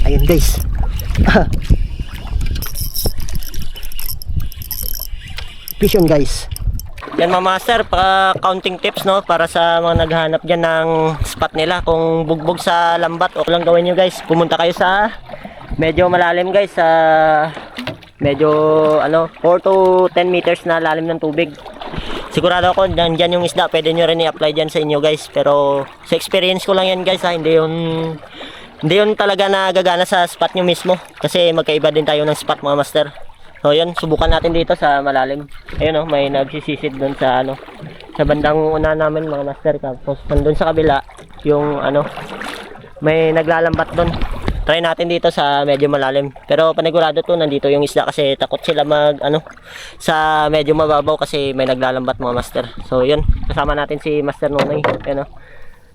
Ayun guys. Fish on guys. Yan mga master, pa-counting tips no para sa mga naghahanap diyan ng spot nila. Kung bugbog sa lambat, okay lang gawin niyo guys. Pumunta kayo sa medyo malalim guys, sa medyo 4 to 10 meters na lalim ng tubig. Sigurado ako nandiyan yung isda, pwede nyo rin i-apply dyan sa inyo guys. Pero sa experience ko lang yan guys ha, hindi yun talaga nagagana sa spot nyo mismo. Kasi magkaiba din tayo ng spot mga master. So yun, subukan natin dito sa malalim. Ayun may nagsisisid doon sa sa bandang una namin mga master. Tapos nandun sa kabila, yung may naglalambat doon. Try natin dito sa medyo malalim. Pero panigurado to, nandito yung isda kasi takot sila sa medyo mababaw kasi may naglalambat mga master. So yun, kasama natin si Master Nonoy. Ayun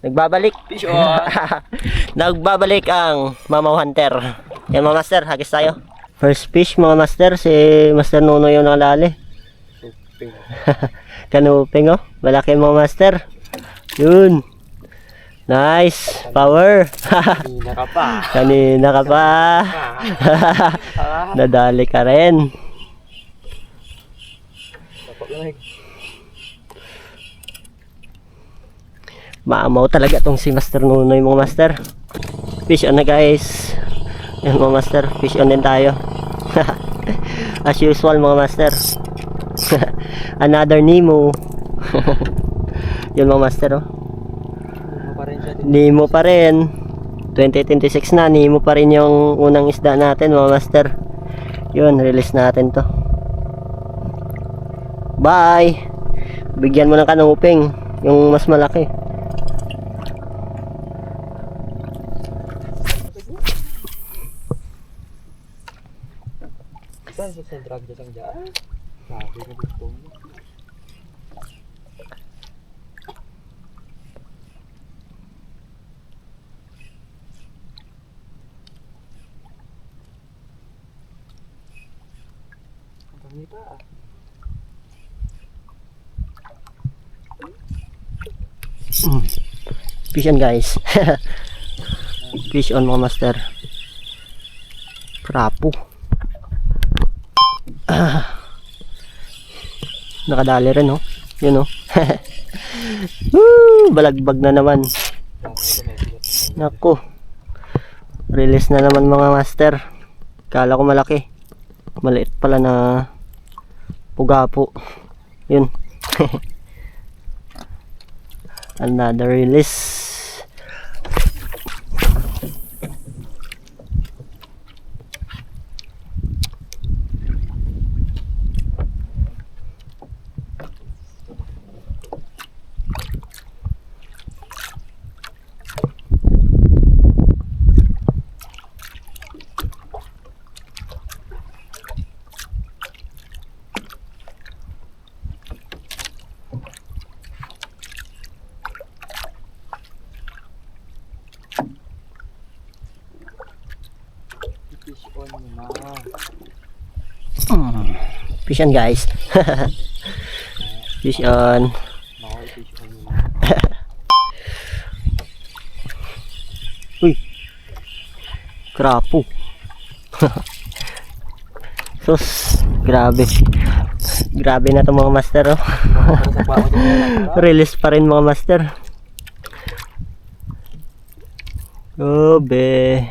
nagbabalik. Fish on. Nagbabalik ang Mamaw Hunter. Yan mga master, hagis tayo. First fish mga master, si Master Nonoy yung nakalali. Kanuping malaki mga master. Yun. Nice, power. Kanina ka pa. Kanina ka pa. Nadali ka rin. Maamaw talaga tong si Master Nonoy mga master. Fish on na guys. Yan mga master, fish on din tayo. As usual mga master. Another Nemo. Yun mga master Nemo pa rin. 2026 na, Nemo pa rin yung unang isda natin mga master. Yun, release natin to. Bye. Bigyan mo ng kanuping, yung mas malaki. Saan sa drag dyan ang dyan? Sabi ko gusto mo. Ang dami pa Fish on guys. Fish on mga master. Krapo. Nakadali rin yun Woo, balagbag na naman. Naku, release na naman mga master. Kala ko malaki, maliit pala na pugapo. Yun. Another release. fish on mo na. Fish on guys. Fish on. Nakay fish on mo na. Uy, krapo. Sus, grabe. Grabe na to mga master Release pa rin mga master. Be.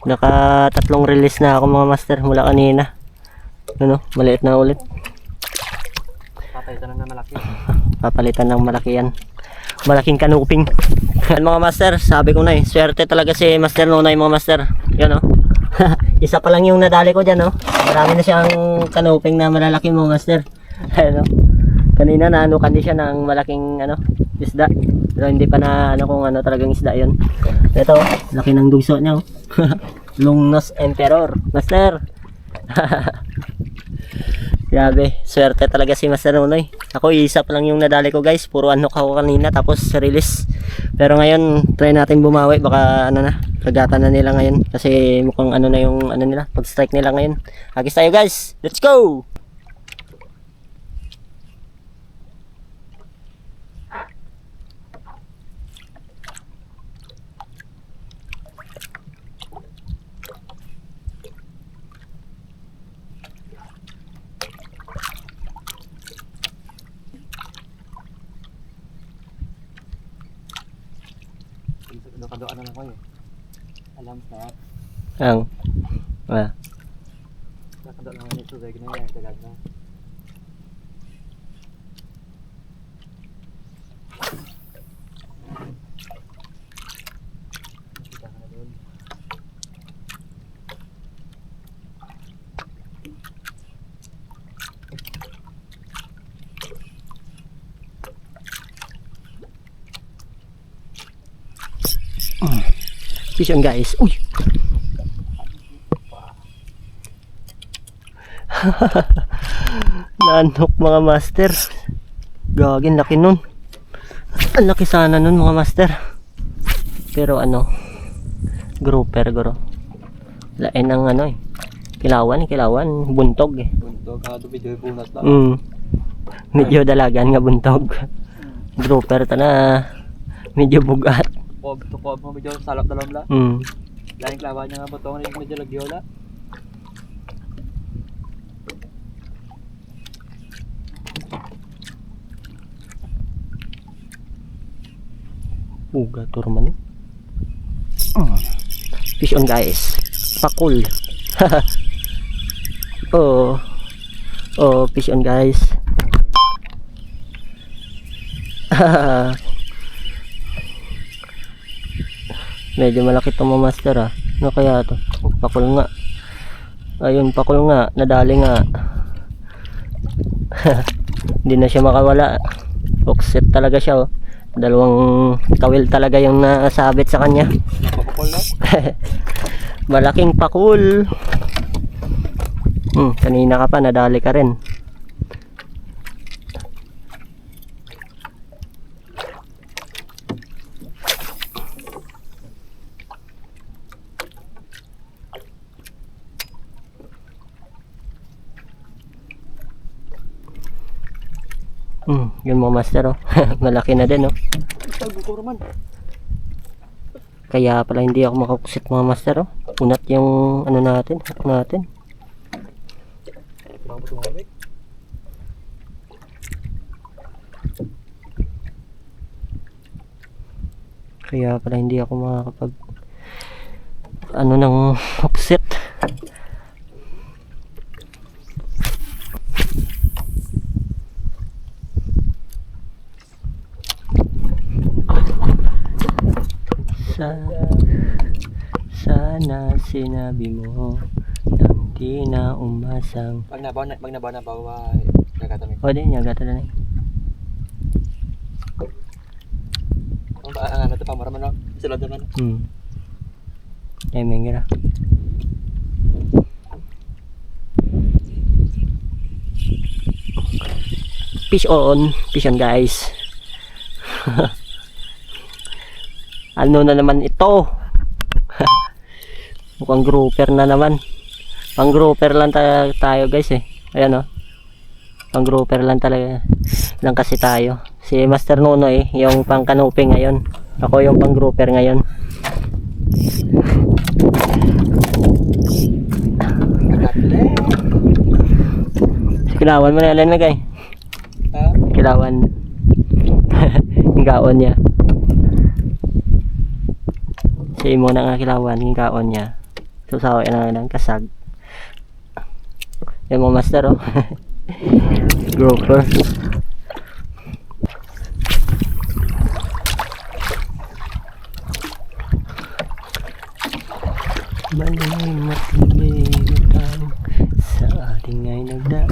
Naka 3 release na ako mga master mula kanina. Maliit na ulit. Papalitan na malaki. Papalitan ng malaki yan. Malaking kanuping. Yan mga master, sabi ko na swerte talaga si Master Nonoy mga master. Yan isa pa lang yung nadali ko dyan Marami na siyang kanuping na malalaki mga master. Kanina na kandi siya ng malaking isda. Pero hindi pa na kung talagang isda yun. Ito, laki ng dugso niya Lungnos Emperor master. Grabe, swerte talaga si Master Nonoy. Ako isa pa lang yung nadali ko guys. Puro ako kanina tapos release. Pero ngayon try natin bumawi. Baka kagatan na nila ngayon. Kasi mukhang na yung nila, pag strike nila ngayon. Agis tayo guys, let's go. na ko eh. Alam na. Ang. Ah. Nakadal naman ito. Dahil na yan. Tagal na. Nakita ka na doon. Fish on guys. Uy. Nanok mga master. Gagin laki nun. Ang laki sana nun mga master. Pero ano, grouper guro. Lain ang ano eh. Kilawan, buntog eh. Buntog. Kada video bunat na. Medyo dalagan nga buntog. Grouper ta na medyo bugat. Tukob mo medyo salap dalam la. Lain klawa niya nga botong rin medyo lagyola. Uga turman. Fish on guys. Pakul. Oh, fish on guys. Medyo malaki to mga master ah. Ano kaya to? Pakul nga. Ayun, pakul nga. Nadali nga. Hindi na siya makawala. Hookset talaga siya oh. Dalawang kawil talaga yung nasabit sa kanya. Napapakol na. Malaking pakul. Kanina ka pa, nadali ka rin. Yun mga master oh. Malaki na din oh. Kaya pala hindi ako makapuksit mga master oh. Unat yung ano natin, hook natin. Kaya pala hindi ako makakapag ano ng hookset. Sana sinabi mo nang di na umasang. Pag nabaw na bawa nagata mi. O din niya gata na. Ang ano to pamara man sila naman. Ay mengira. Fish on guys. Ano na naman ito? Mukhang grouper na naman. Pang grouper lang tayo guys eh. Ayan oh. Pang grouper lang talaga lang kasi tayo. Si Master Nono eh, yung pang canopy ngayon. Ako yung pang grouper ngayon. Kilawan mo na yan na guys. Kilawan. Yung gaon niya. Siya mo na nga kilawan, yung kaon niya. Susawa na ng kasag. Yan mo master oh. Grouper. Malimot limitang sa ating ay nagdaan.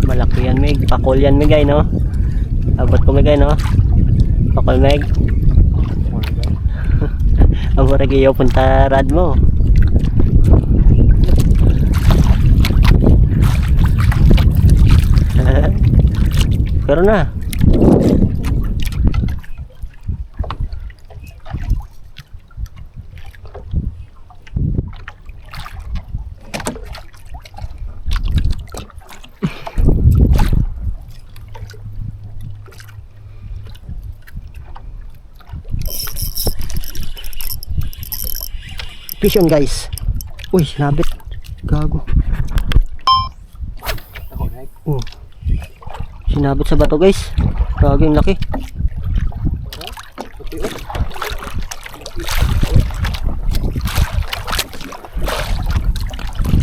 Malaki yan meg, pakol yan meg ay no. Abot ko meg ay no. Pakol meg. Amo ra giyo punta rad mo. Pero na. Fish on guys. Uy, labit. Gago. Ako na. Sinabit Sinabot sa bato guys. Gaging laki.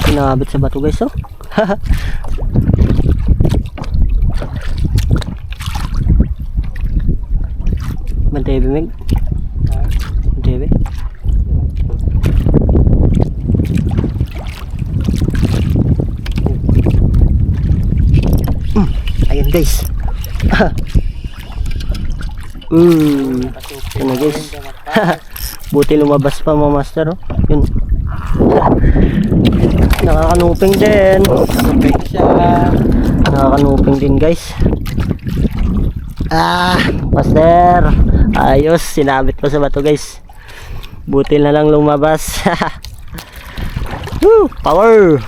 Sinabot sa bato guys, oh. Bantebe Meg. Bantebe. Ayun guys. Ito na guys. Buti lumabas pa mga master, oh. Yun. Nakakanuping din. Nakakanuping din guys. Master. Ayos, sinabit ko sa bato guys. Buti na lang lumabas. Woo, power.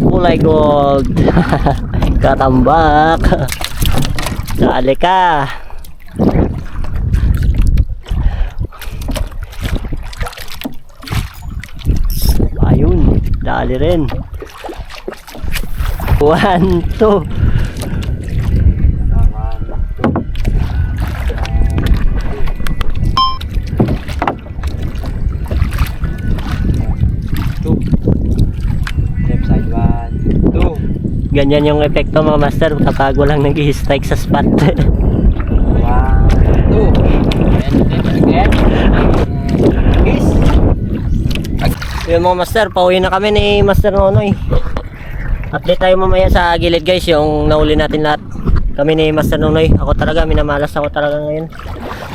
Kulay gold. Katambak. Dali ka. Ayun, dali rin. 1, 2. Ganyan yung epekto mga master kapag walang nag-i-strike sa spot. 1, 2. Guys. Yun mga master, pauwi na kami ni Master Nonoy. Update tayo mamaya sa gilid guys, yung nahuli natin lahat. Kami ni Master Nonoy. Ako talaga, minamalas ako talaga ngayon.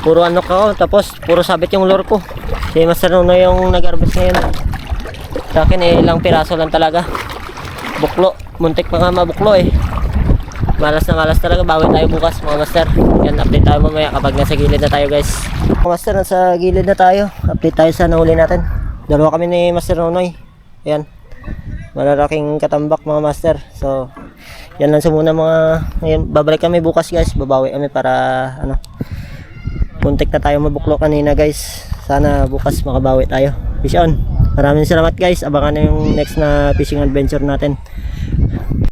Puro ano ko, tapos puro sabit yung lure ko. Si Master Nonoy yung nag-harvest ngayon. Sa akin ilang piraso lang talaga. Buklo, muntik pa nga mabuklo eh. Malas na malas talaga, bawi tayo bukas mga master. Yan, update tayo mamaya kapag nasa gilid na tayo guys. Mga master, nasa gilid na tayo. Update tayo sa nahuli natin. Dalawa kami ni Master Nonoy. Ayan, malalaking katambak mga master. So yan lang sa muna mga. Ngayon, babalik kami bukas guys. Babawi kami para ano, muntik na tayo mabuklo kanina guys. Sana bukas makabawi tayo. Fish on. Maraming salamat guys. Abangan na yung next na fishing adventure natin.